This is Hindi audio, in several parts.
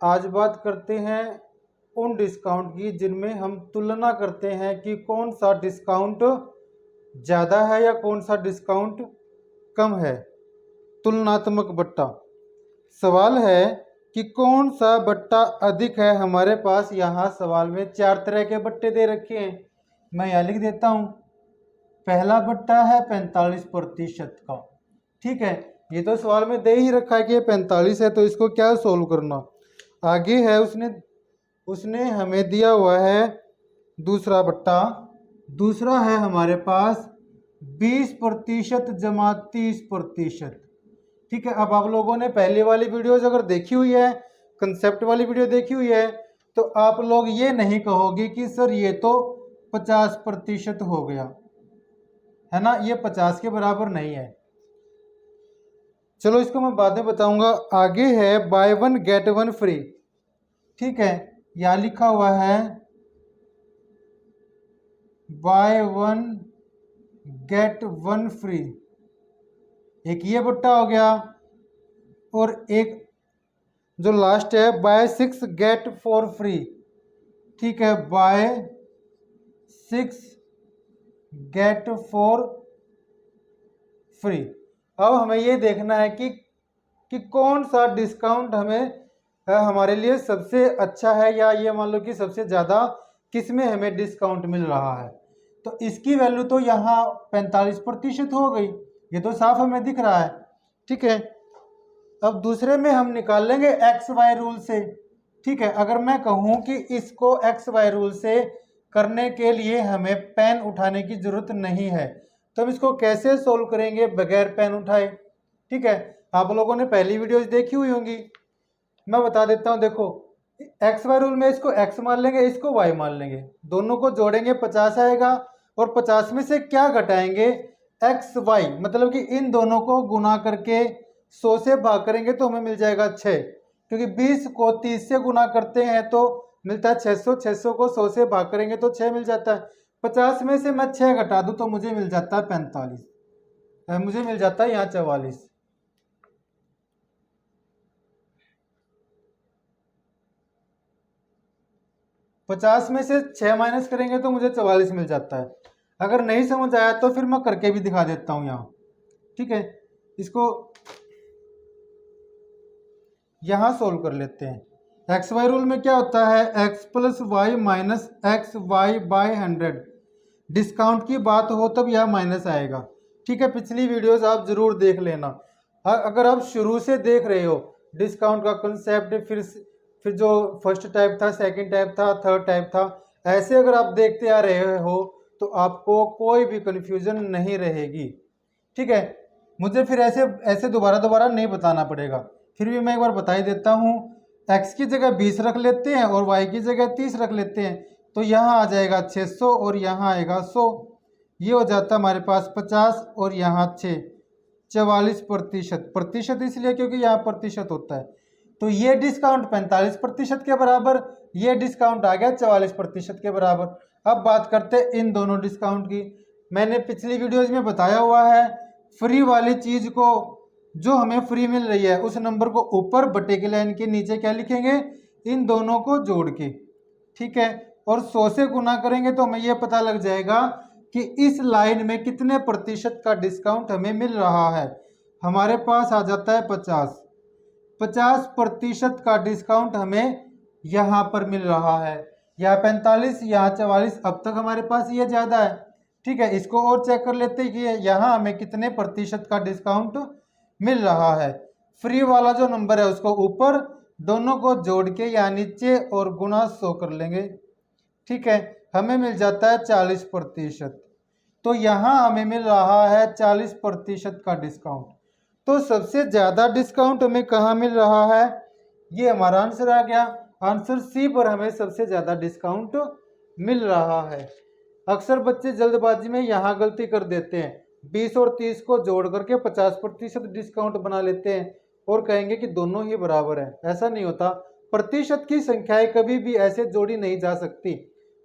आज बात करते हैं उन डिस्काउंट की जिनमें हम तुलना करते हैं कि कौन सा डिस्काउंट ज़्यादा है या कौन सा डिस्काउंट कम है। तुलनात्मक बट्टा। सवाल है कि कौन सा बट्टा अधिक है। हमारे पास यहाँ सवाल में 4 तरह के बट्टे दे रखे हैं, मैं यहाँ लिख देता हूँ। पहला बट्टा है 45% का, ठीक है। ये तो सवाल में दे ही रखा है कि ये 45 है, तो इसको क्या सोल्व करना। आगे है उसने हमें दिया हुआ है दूसरा बट्टा। दूसरा है हमारे पास 20% जमा 30%, ठीक है। अब आप लोगों ने पहले वाली वीडियोज अगर देखी हुई है, कंसेप्ट वाली वीडियो देखी हुई है, तो आप लोग ये नहीं कहोगे कि सर ये तो 50% हो गया, है ना, ये 50 के बराबर नहीं है। चलो इसको मैं बाद में बताऊंगा। आगे है by one get one free, ठीक है। यहाँ लिखा हुआ है by one get one free, एक ये बट्टा हो गया। और एक जो लास्ट है बाय 6 गेट 4 फ्री, ठीक है, बाय 6 गेट 4 फ्री। अब हमें ये देखना है कि कौन सा डिस्काउंट हमारे लिए सबसे अच्छा है, या ये मान लो कि सबसे ज़्यादा किस में हमें डिस्काउंट मिल रहा है। तो इसकी वैल्यू तो यहाँ 45% हो गई, ये तो साफ हमें दिख रहा है, ठीक है। अब दूसरे में हम निकाल लेंगे एक्स वाई रूल से, ठीक है। अगर मैं कहूँ कि इसको एक्स वाई रूल से करने के लिए हमें पेन उठाने की ज़रूरत नहीं है, तो हम इसको कैसे सोल्व करेंगे बगैर पेन उठाए, ठीक है। आप लोगों ने पहली वीडियोज देखी हुई होंगी, मैं बता देता हूँ। देखो एक्स वाई रूल में इसको एक्स मान लेंगे, इसको वाई मान लेंगे, दोनों को जोड़ेंगे 50 आएगा, और 50 में से क्या घटाएंगे, एक्स वाई, मतलब कि इन दोनों को गुना करके 100 से भाग करेंगे तो हमें मिल जाएगा 6, क्योंकि 20 को 30 से गुना करते हैं तो मिलता है 600, 600 को 100 से भाग करेंगे तो 6 मिल जाता है। 50 में से मैं 6 घटा दूं तो मुझे मिल जाता है 45, मुझे मिल जाता है यहाँ 44। पचास में से 6 माइनस करेंगे तो मुझे 44 मिल जाता है। अगर नहीं समझ आया तो फिर मैं करके भी दिखा देता हूँ यहाँ, ठीक है। इसको यहाँ सोल्व कर लेते हैं। एक्स वाई रूल में क्या होता है, X plus Y minus X Y by 100। Discount की बात हो तब यह माइनस आएगा, ठीक है। पिछली वीडियोस आप जरूर देख लेना। अगर आप शुरू से देख रहे हो डिस्काउंट का कंसेप्ट, फिर जो फर्स्ट टाइप था, सेकंड टाइप था, थर्ड टाइप था, ऐसे अगर आप देखते आ रहे हो तो आपको कोई भी कन्फ्यूजन नहीं रहेगी, ठीक है। मुझे फिर ऐसे दोबारा नहीं बताना पड़ेगा, फिर भी मैं एक बार बता ही देता हूँ। x की जगह 20 रख लेते हैं और y की जगह 30 रख लेते हैं, तो यहाँ आ जाएगा 600 और यहाँ आएगा 100, ये हो जाता है हमारे पास 50 और यहाँ 6, 44%। प्रतिशत इसलिए क्योंकि यहाँ प्रतिशत होता है, तो ये डिस्काउंट 45% के बराबर, ये डिस्काउंट आ गया 44% के बराबर। अब बात करते हैं इन दोनों डिस्काउंट की। मैंने पिछली वीडियोज में बताया हुआ है, फ्री वाली चीज़ को जो हमें फ्री मिल रही है उस नंबर को ऊपर, बटे की लाइन के नीचे क्या लिखेंगे, इन दोनों को जोड़ के, ठीक है। और 100 से गुना करेंगे तो हमें यह पता लग जाएगा कि इस लाइन में कितने प्रतिशत का डिस्काउंट हमें मिल रहा है। हमारे पास आ जाता है 50% का डिस्काउंट हमें यहाँ पर मिल रहा है। यहाँ 45, यहाँ 44, अब तक हमारे पास ये ज़्यादा है, ठीक है। इसको और चेक कर लेते हैं कि यहाँ हमें कितने प्रतिशत का डिस्काउंट मिल रहा है। फ्री वाला जो नंबर है उसको ऊपर, दोनों को जोड़ के यहाँ नीचे और गुना 100 कर लेंगे, ठीक है। हमें मिल जाता है 40%, तो यहाँ हमें मिल रहा है 40% का डिस्काउंट। तो सबसे ज़्यादा डिस्काउंट हमें कहाँ मिल रहा है, ये हमारा आंसर आ गया। आंसर सी पर हमें सबसे ज़्यादा डिस्काउंट मिल रहा है। अक्सर बच्चे जल्दबाजी में यहाँ गलती कर देते हैं, 20 और 30 को जोड़ करके 50% डिस्काउंट बना लेते हैं और कहेंगे कि दोनों ही बराबर है। ऐसा नहीं होता। प्रतिशत की संख्याएं कभी भी ऐसे जोड़ी नहीं जा सकती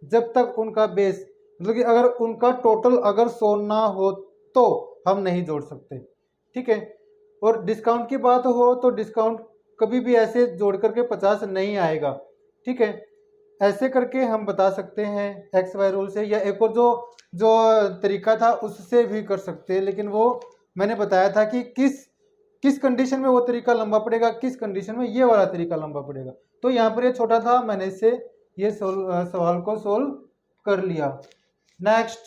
जब तक उनका बेस, मतलब कि अगर उनका टोटल अगर 100 ना हो तो हम नहीं जोड़ सकते, ठीक है। और डिस्काउंट की बात हो तो डिस्काउंट कभी भी ऐसे जोड़ करके 50 नहीं आएगा। ठीक है, ऐसे करके हम बता सकते हैं एक्स वाई रूल से, या एक और जो जो तरीका था उससे भी कर सकते हैं, लेकिन वो मैंने बताया था कि किस कंडीशन में वो तरीका लंबा पड़ेगा, किस कंडीशन में ये वाला तरीका लंबा पड़ेगा। तो यहाँ पर ये छोटा था, मैंने इससे ये सवाल को सोल्व कर लिया। नेक्स्ट,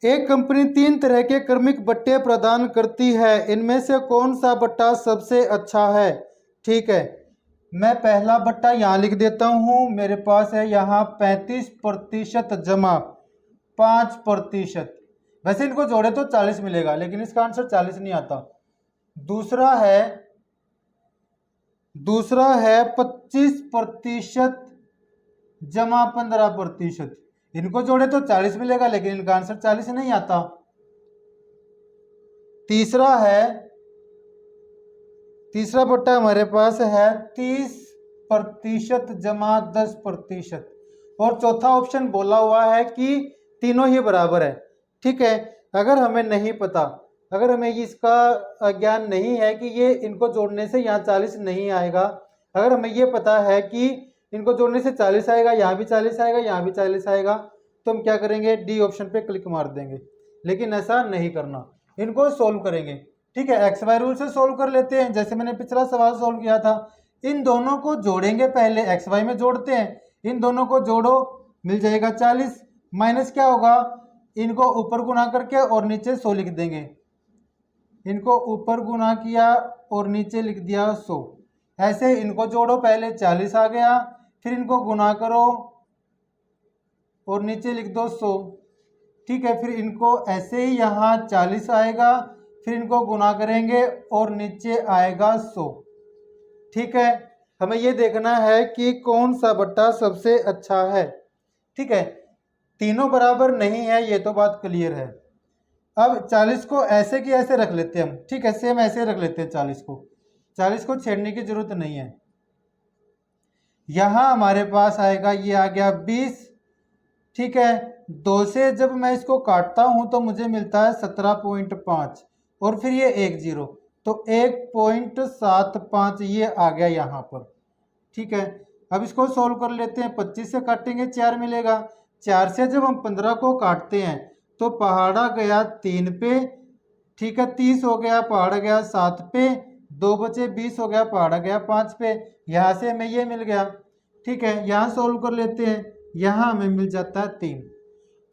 एक कंपनी 3 तरह के क्रमिक बट्टे प्रदान करती है, इनमें से कौन सा बट्टा सबसे अच्छा है? ठीक है, मैं पहला बट्टा यहाँ लिख देता हूँ, मेरे पास है यहाँ 35% जमा 5%। वैसे इनको जोड़े तो 40 मिलेगा, लेकिन इसका आंसर 40 नहीं आता। दूसरा है 25% जमा 15%। इनको जोड़े तो 40 मिलेगा, लेकिन इनका आंसर 40 नहीं आता। तीसरा बट्टा हमारे पास है 30% जमा 10%। और चौथा ऑप्शन बोला हुआ है कि तीनों ही बराबर है। ठीक है, अगर हमें नहीं पता, अगर हमें इसका ज्ञान नहीं है कि ये इनको जोड़ने से यहाँ 40 नहीं आएगा, अगर हमें ये पता है कि इनको जोड़ने से 40 आएगा, यहाँ भी 40 आएगा, यहाँ भी 40 आएगा, तो हम क्या करेंगे, डी ऑप्शन पे क्लिक मार देंगे। लेकिन ऐसा नहीं करना, इनको सोल्व करेंगे। ठीक है, एक्स वाई रूल से सोल्व कर लेते हैं, जैसे मैंने पिछला सवाल सोल्व किया था। इन दोनों को जोड़ेंगे, पहले एक्स वाई में जोड़ते हैं, इन दोनों को जोड़ो, मिल जाएगा 40, माइनस क्या होगा, इनको ऊपर गुना करके और नीचे 100 लिख देंगे। इनको ऊपर गुना किया और नीचे लिख दिया 100। ऐसे इनको जोड़ो, पहले 40 आ गया, फिर इनको गुना करो और नीचे लिख दो 100। ठीक है, फिर इनको ऐसे ही यहाँ 40 आएगा, फिर इनको गुना करेंगे और नीचे आएगा 100। ठीक है, हमें ये देखना है कि कौन सा बट्टा सबसे अच्छा है। ठीक है, तीनों बराबर नहीं है, ये तो बात क्लियर है। अब 40 को ऐसे की ऐसे रख लेते हैं हम। ठीक है, सेम ऐसे रख लेते हैं 40 को छेड़ने की जरूरत नहीं है। यहाँ हमारे पास आएगा, ये आ गया 20। ठीक है, 2 से जब मैं इसको काटता हूँ तो मुझे मिलता है 17.5 और फिर ये 1 0, तो 1.75 ये आ गया यहाँ पर। ठीक है, अब इसको सोल्व कर लेते हैं। 25 से काटेंगे 4 मिलेगा, 4 से जब हम 15 को काटते हैं तो पहाड़ा गया 3 पे। ठीक है, 30 हो गया, पहाड़ा गया 7 पे, 2 बचे 20 हो गया, पहाड़ा गया 5 पे। यहाँ से हमें ये मिल गया। ठीक है, यहाँ सोल्व कर लेते हैं, यहाँ हमें मिल जाता है 3।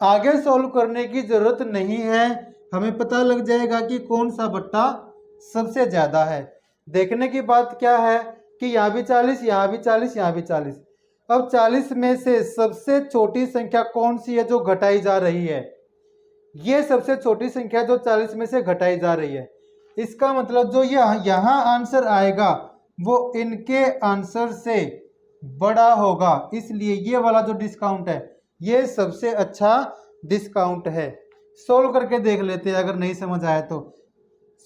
आगे सोल्व करने की जरूरत नहीं है, हमें पता लग जाएगा कि कौन सा बट्टा सबसे ज्यादा है। देखने की बात क्या है कि यहाँ भी 40, यहाँ भी 40, यहाँ भी 40। अब 40 में से सबसे छोटी संख्या कौन सी है जो घटाई जा रही है? ये सबसे छोटी संख्या जो 40 में से घटाई जा रही है। इसका मतलब जो यहाँ आंसर आएगा वो इनके आंसर से बड़ा होगा, इसलिए ये वाला जो डिस्काउंट है ये सबसे अच्छा डिस्काउंट है। सोल्व करके देख लेते हैं, अगर नहीं समझ आया तो।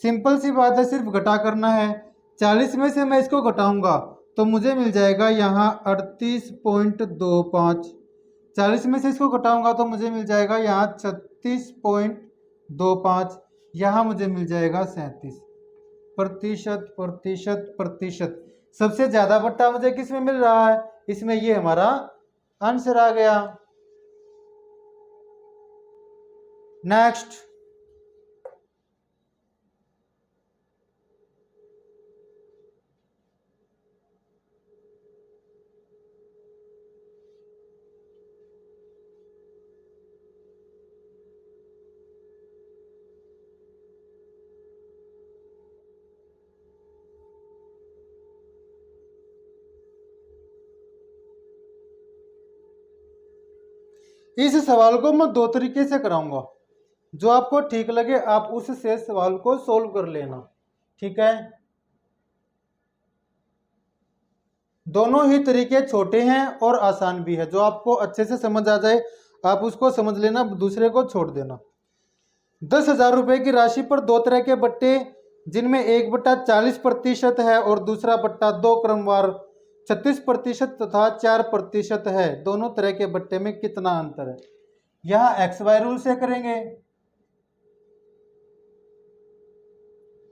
सिंपल सी बात है, सिर्फ घटा करना है। 40 में से मैं इसको घटाऊंगा तो मुझे मिल जाएगा यहाँ 38.25। 40 में से इसको घटाऊंगा तो मुझे मिल जाएगा यहाँ 36.25। यहाँ मुझे मिल जाएगा 37। प्रतिशत सबसे ज्यादा बट्टा मुझे किस में मिल रहा है? इसमें। ये हमारा आंसर आ गया। नेक्स्ट, इस सवाल को मैं 2 तरीके से कराऊंगा, जो आपको ठीक लगे आप उससे सवाल को सोल्व कर लेना। ठीक है, दोनों ही तरीके छोटे हैं और आसान भी है, जो आपको अच्छे से समझ आ जाए आप उसको समझ लेना, दूसरे को छोड़ देना। 10,000 रुपये की राशि पर दो तरह के बट्टे जिनमें एक बट्टा 40% है और दूसरा बट्टा दो क्रमवार 36% तथा 4% है, दोनों तरह के बट्टे में कितना अंतर है? यहाँ एक्स वाई रूल से करेंगे,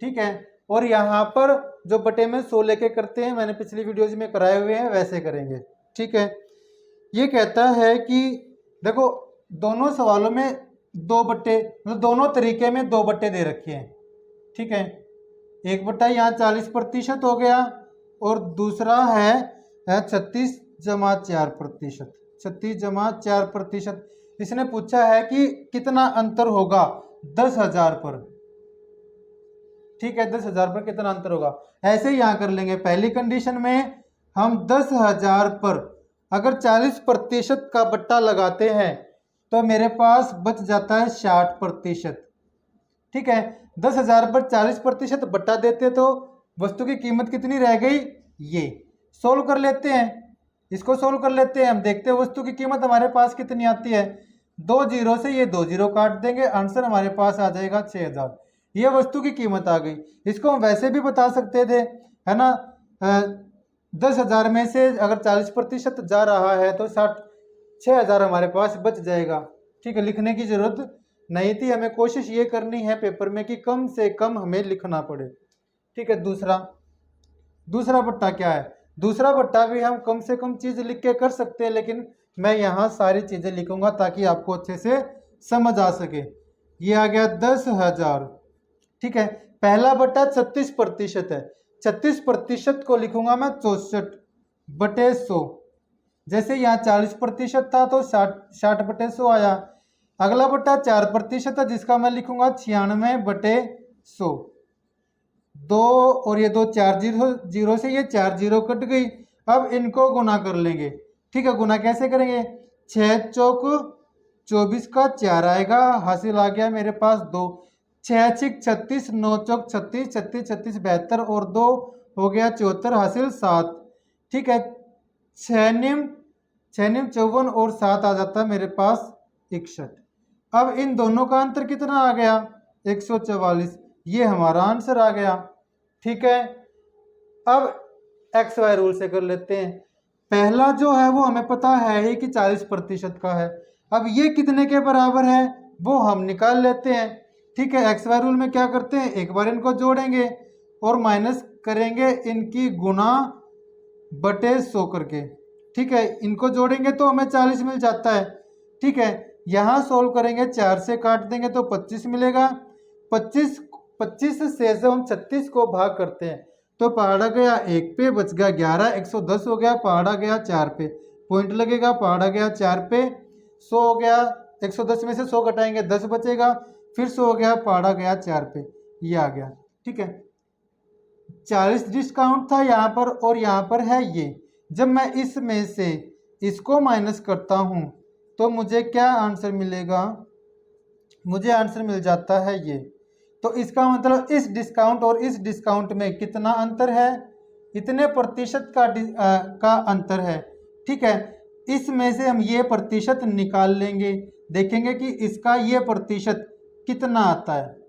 ठीक है, और यहाँ पर जो बटे में 100 लेके करते हैं, मैंने पिछली वीडियोज में कराए हुए हैं, वैसे करेंगे, ठीक है। ये कहता है कि देखो दोनों सवालों में दो बट्टे, मतलब दोनों तरीके में दो बट्टे दे रखे हैं, ठीक है। एक बट्टा यहाँ 40% हो गया और दूसरा है 36 जमा 4%, 36 जमा 4%। इसने पूछा है कि कितना अंतर होगा 10,000 पर, ठीक है, 10,000 पर कितना अंतर होगा। ऐसे ही यहाँ कर लेंगे। पहली कंडीशन में हम 10,000 पर अगर 40% का बट्टा लगाते हैं तो मेरे पास बच जाता है 60%, ठीक है। 10,000 पर 40% बट्टा देते तो वस्तु की कीमत कितनी रह गई, ये। सोल्व कर लेते हैं, इसको सोल्व कर लेते हैं, हम देखते हैं वस्तु की कीमत हमारे पास कितनी आती है। 2 जीरो से ये 2 जीरो काट देंगे, आंसर हमारे पास आ जाएगा 6,000। ये वस्तु की कीमत आ गई। इसको हम वैसे भी बता सकते थे, है ना, 10,000 में से अगर 40% जा रहा है तो 6,000 हमारे पास बच जाएगा, ठीक है। लिखने की जरूरत नहीं थी, हमें कोशिश ये करनी है पेपर में कि कम से कम हमें लिखना पड़े, ठीक है। दूसरा बट्टा क्या है? दूसरा बट्टा भी हम कम से कम चीज़ लिख के कर सकते हैं, लेकिन मैं यहाँ सारी चीज़ें लिखूंगा ताकि आपको अच्छे से समझ आ सके। ये आ गया 10,000, ठीक है। पहला बट्टा 36% है, 36% को लिखूंगा मैं 64/100। जैसे यहाँ 40% था तो 60/100 आया। अगला बट्टा 4% है जिसका मैं लिखूंगा 96/100। 2 और ये 2 4 जीरो से ये 4 जीरो कट गई। अब इनको गुना कर लेंगे, ठीक है। गुना कैसे करेंगे? 6 चौक 24 का 4 आएगा, हासिल आ गया मेरे पास 2। 6 छिक 36, 9 चौक 36, 36 36 72 और 2 हो गया 74, हासिल 7, ठीक है। 6 निम 54 और 7 आ जाता है मेरे पास 61। अब इन दोनों का अंतर कितना आ गया? 144। ये हमारा आंसर आ गया, ठीक है। अब एक्स वाई रूल से कर लेते हैं। पहला जो है वो हमें पता है ही कि 40% का है। अब ये कितने के बराबर है वो हम निकाल लेते हैं, ठीक है। एक्स वाई रूल में क्या करते हैं, एक बार इनको जोड़ेंगे और माइनस करेंगे इनकी गुना बटे 100 करके, ठीक है। इनको जोड़ेंगे तो हमें 40 मिल जाता है, ठीक है। यहाँ सोल्व करेंगे, 4 से काट देंगे तो 25 मिलेगा। 25 से जब हम 36 को भाग करते हैं तो पहाड़ा गया 1 पे, बच गया 11, 110 हो गया, पहाड़ा गया 4 पे, पॉइंट लगेगा, पहाड़ा गया 4 पे, 100 हो गया, 110 में से 100 घटाएंगे 10 बचेगा, फिर 100 हो गया, पहाड़ा गया 4 पे, ये आ गया, ठीक है। 40 डिस्काउंट था यहाँ पर और यहाँ पर है ये। जब मैं इसमें से इसको माइनस करता हूँ तो मुझे क्या आंसर मिलेगा? मुझे आंसर मिल जाता है ये। तो इसका मतलब इस डिस्काउंट और इस डिस्काउंट में कितना अंतर है? इतने प्रतिशत का अंतर है, ठीक है। इसमें से हम ये प्रतिशत निकाल लेंगे, देखेंगे कि इसका ये प्रतिशत कितना आता है।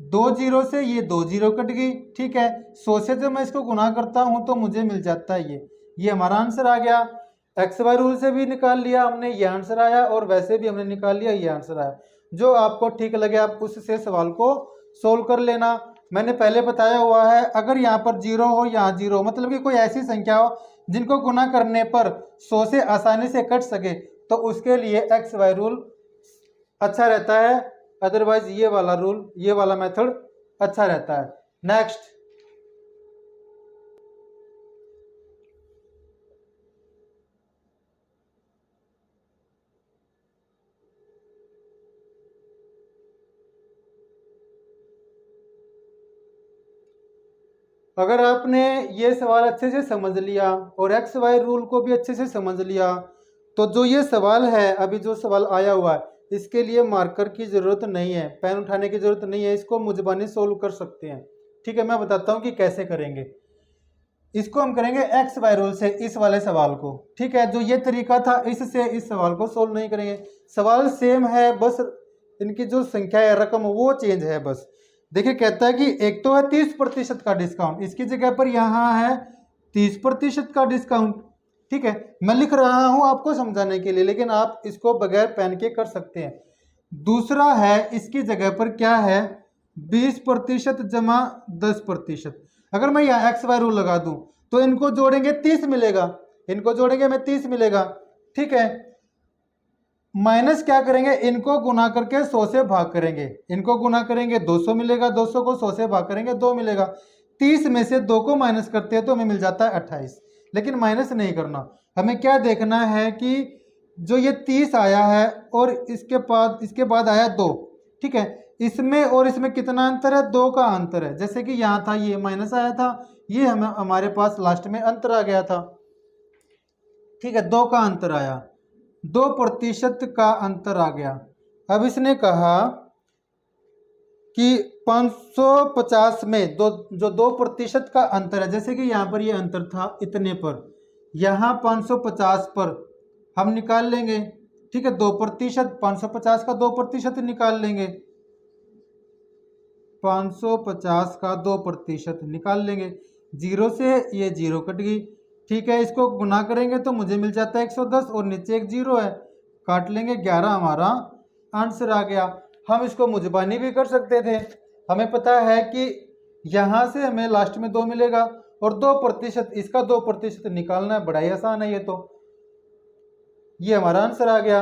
दो जीरो से ये 2 जीरो कट गई, ठीक है। 100 से जब मैं इसको गुना करता हूं तो मुझे मिल जाता है ये हमारा आंसर आ गया। एक्स वाई रूल से भी निकाल लिया हमने, ये आंसर आया, और वैसे भी हमने निकाल लिया, ये आंसर आया। जो आपको ठीक लगे आप उससे सवाल को सोल्व कर लेना। मैंने पहले बताया हुआ है, अगर यहाँ पर जीरो हो, यहाँ जीरो हो, मतलब कि कोई ऐसी संख्या हो जिनको गुना करने पर 100 से आसानी से कट सके, तो उसके लिए एक्स वाई रूल अच्छा रहता है। अदरवाइज ये वाला रूल, ये वाला मेथड अच्छा रहता है। नेक्स्ट, अगर आपने ये सवाल अच्छे से समझ लिया और एक्स वाई रूल को भी अच्छे से समझ लिया तो जो ये सवाल है, अभी जो सवाल आया हुआ है, इसके लिए मार्कर की ज़रूरत नहीं है, पेन उठाने की ज़रूरत नहीं है, इसको मुजबानी सोल्व कर सकते हैं, ठीक है। मैं बताता हूँ कि कैसे करेंगे। इसको हम करेंगे एक्स वाई रूल से इस वाले सवाल को, ठीक है। जो ये तरीका था इससे इस सवाल को सोल्व नहीं करेंगे, सवाल सेम है, बस इनकी जो संख्या है रकम वो चेंज है बस। देखिए कहता है कि एक तो है 30% का डिस्काउंट, इसकी जगह पर यहाँ है 30% का डिस्काउंट, ठीक है। मैं लिख रहा हूँ आपको समझाने के लिए, लेकिन आप इसको बगैर पेन के कर सकते हैं। दूसरा है इसकी जगह पर क्या है 20% जमा 10%। अगर मैं यहाँ एक्स वाई रूल लगा दूं तो इनको जोड़ेंगे 30 मिलेगा, इनको जोड़ेंगे हमें 30 मिलेगा, ठीक है। माइनस क्या करेंगे, इनको गुना करके 100 से भाग करेंगे, इनको गुना करेंगे 200 मिलेगा, 200 को 100 से भाग करेंगे 2 मिलेगा। 30 में से 2 को माइनस करते हैं तो हमें मिल जाता है 28। लेकिन माइनस नहीं करना, हमें क्या देखना है कि जो ये 30 आया है और इसके बाद आया 2, ठीक है। इसमें और इसमें कितना अंतर है, 2 का अंतर है। जैसे कि यहाँ था ये माइनस आया था, ये हमारे पास लास्ट में अंतर आ गया था, ठीक है। 2 का अंतर आया, 2% का अंतर आ गया। अब इसने कहा कि 550 में जो 2% का अंतर है, जैसे कि यहाँ पर ये अंतर था इतने पर, यहाँ 550 पर हम निकाल लेंगे, ठीक है। 2%, 550 का 2% निकाल लेंगे, 550 का 2% निकाल लेंगे, 0 से ये 0 कट गई, ठीक है। इसको गुना करेंगे तो मुझे मिल जाता है 110 और नीचे एक 0 है, काट लेंगे 11 हमारा आंसर आ गया। हम इसको मुजबानी भी कर सकते थे, हमें पता है कि यहाँ से हमें लास्ट में 2 मिलेगा और 2%, इसका 2% निकालना है, बड़ा ही आसान है ये हमारा आंसर आ गया।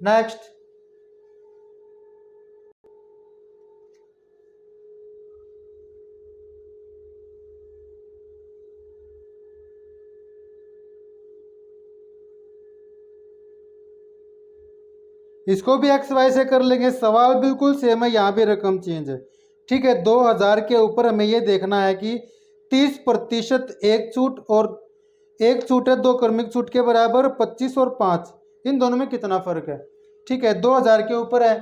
नेक्स्ट, इसको भी एक्स वाई से कर लेंगे, सवाल बिल्कुल सेम है, यहाँ भी रकम चेंज है, ठीक है। 2000 के ऊपर हमें ये देखना है कि 30% एक छूट और एक छूट है 2 क्रमिक छूट के बराबर 25 और 5, इन दोनों में कितना फर्क है, ठीक है। 2000 के ऊपर है,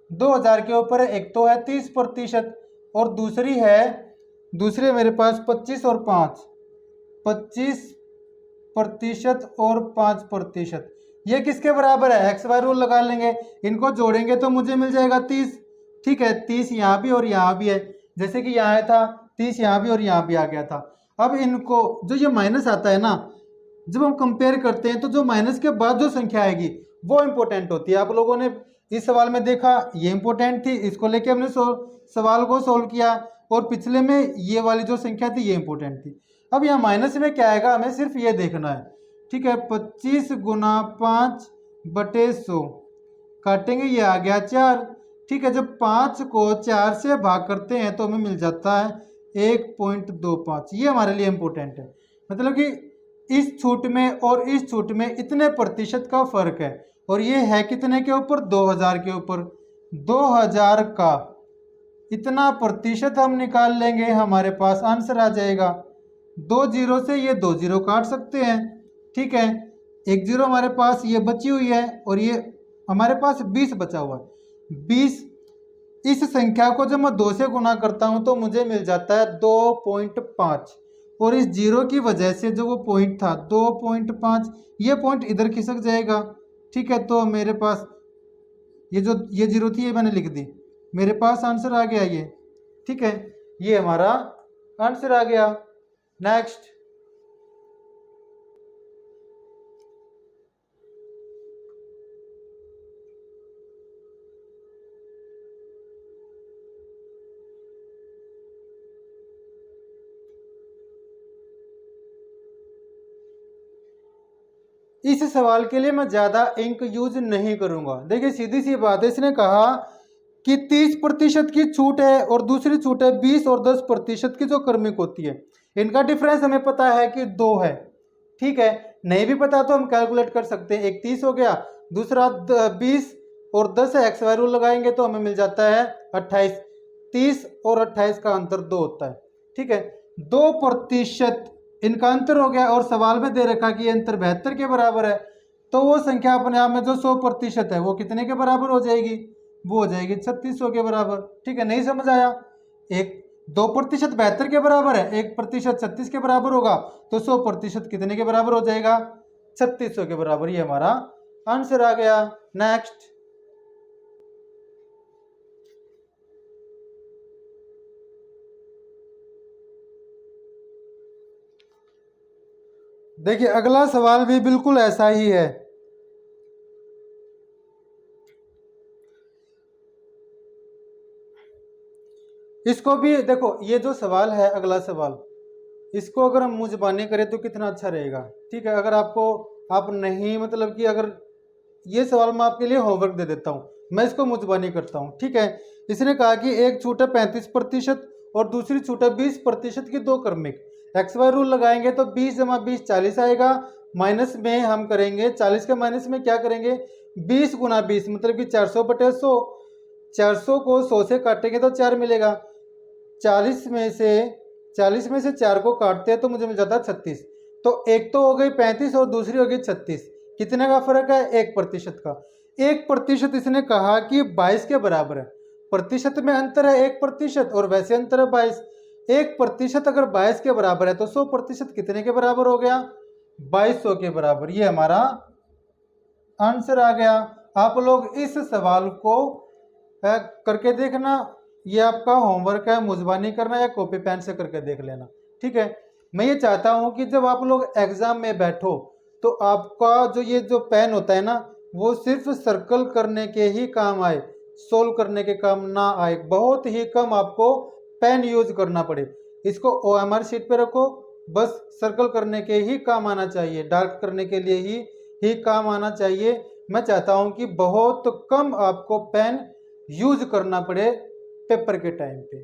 2000 के ऊपर है, एक तो है 30% और दूसरी मेरे पास 25 और 5, 25% और 5%, ये किसके बराबर है, एक्स वाई रूल लगा लेंगे, इनको जोड़ेंगे तो मुझे मिल जाएगा 30, ठीक है। 30 यहाँ भी और यहाँ भी है, जैसे कि यहाँ था 30 यहाँ भी और यहाँ भी आ गया था। अब इनको जो ये माइनस आता है ना, जब हम कंपेयर करते हैं तो जो माइनस के बाद जो संख्या आएगी वो इंपॉर्टेंट होती है। आप लोगों ने इस सवाल में देखा ये इंपॉर्टेंट थी, इसको लेके हमने सवाल को सोल्व किया, और पिछले में ये वाली जो संख्या थी ये इंपॉर्टेंट थी। अब यहाँ माइनस में क्या आएगा हमें सिर्फ ये देखना है, ठीक है। 25 गुना 5/100 काटेंगे, ये आ गया 4, ठीक है। जब 5 को 4 से भाग करते हैं तो हमें मिल जाता है 1.25, ये हमारे लिए इम्पोर्टेंट है। मतलब कि इस छूट में और इस छूट में इतने प्रतिशत का फर्क है, और ये है कितने के ऊपर, 2000 के ऊपर। 2000 का इतना प्रतिशत हम निकाल लेंगे, हमारे पास आंसर आ जाएगा। 2 0 से ये 2 0 काट सकते हैं, ठीक है। 1 0 हमारे पास ये बची हुई है और ये हमारे पास 20 बचा हुआ है। 20, इस संख्या को जब मैं 2 से गुना करता हूं तो मुझे मिल जाता है 2.5, और इस 0 की वजह से जो वो पॉइंट था 2.5, ये पॉइंट इधर खिसक जाएगा, ठीक है। तो मेरे पास ये 0 थी ये मैंने लिख दी, मेरे पास आंसर आ गया ये, ठीक है। ये हमारा आंसर आ गया। नेक्स्ट, इस सवाल के लिए मैं ज़्यादा इंक यूज नहीं करूंगा। देखिए सीधी सी बात है, इसने कहा कि 30% की छूट है और दूसरी छूट है 20 और 10% की जो क्रमिक होती है, इनका डिफरेंस हमें पता है कि 2 है, ठीक है। नहीं भी पता तो हम कैलकुलेट कर सकते हैं, एक 30 हो गया, दूसरा 20 और 10 है, एक्स वाई रूल लगाएंगे तो हमें मिल जाता है 28। 30 और 28 का अंतर 2 होता है, ठीक है। 2% इनका अंतर हो गया, और सवाल में दे रखा कि ये अंतर 72 के बराबर है, तो वो संख्या अपने आप में जो 100% है वो कितने के बराबर हो जाएगी, वो हो जाएगी 3600 के बराबर, ठीक है। नहीं समझ आया, एक 2% 72 के बराबर है, 1% 36 के बराबर होगा, तो 100% कितने के बराबर हो जाएगा? 3600 के बराबर। ये हमारा आंसर आ गया। नेक्स्ट, देखिए अगला सवाल भी बिल्कुल ऐसा ही है। इसको भी देखो, ये जो सवाल है अगला सवाल, इसको अगर हम मुंह ज़बानी करें तो कितना अच्छा रहेगा। ठीक है, अगर आपको आप नहीं मतलब कि अगर ये सवाल मैं आपके लिए होमवर्क दे देता हूँ, मैं इसको मुंह ज़बानी करता हूँ। ठीक है, इसने कहा कि एक छूट है 35% और दूसरी छूट है 20% की दो क्रमिक। एक्स वाई रूल लगाएंगे तो 20 जमा 20 40 आएगा, माइनस में हम करेंगे 40 के माइनस में क्या करेंगे 20 गुना 20 मतलब कि 400/100। 400 को 100 से काटेंगे तो 4 मिलेगा। 40 में से 4 को काटते हैं तो मुझे मिल जाता है 36। तो एक तो हो गई 35 और दूसरी हो गई 36। कितने का फर्क है? 1% का। 1% इसने कहा कि 22 के बराबर है। प्रतिशत में अंतर है 1% और वैसे अंतर है 22। 1% अगर 22 के बराबर है तो 100% कितने के बराबर हो गया? 2200 के बराबर। ये हमारा आंसर आ गया। आप लोग इस सवाल को करके देखना, ये आपका होमवर्क है, मुजबानी करना या कॉपी पेन से करके देख लेना। ठीक है, मैं ये चाहता हूँ कि जब आप लोग एग्जाम में बैठो तो आपका जो ये जो पेन होता है ना, वो सिर्फ सर्कल करने के ही काम आए, सोल्व करने के काम ना आए। बहुत ही कम आपको पेन यूज करना पड़े। इसको OMR शीट पे रखो, बस सर्कल करने के ही काम आना चाहिए, डार्क करने के लिए ही काम आना चाहिए। मैं चाहता हूँ कि बहुत कम आपको पेन यूज करना पड़े पेपर के टाइम पे।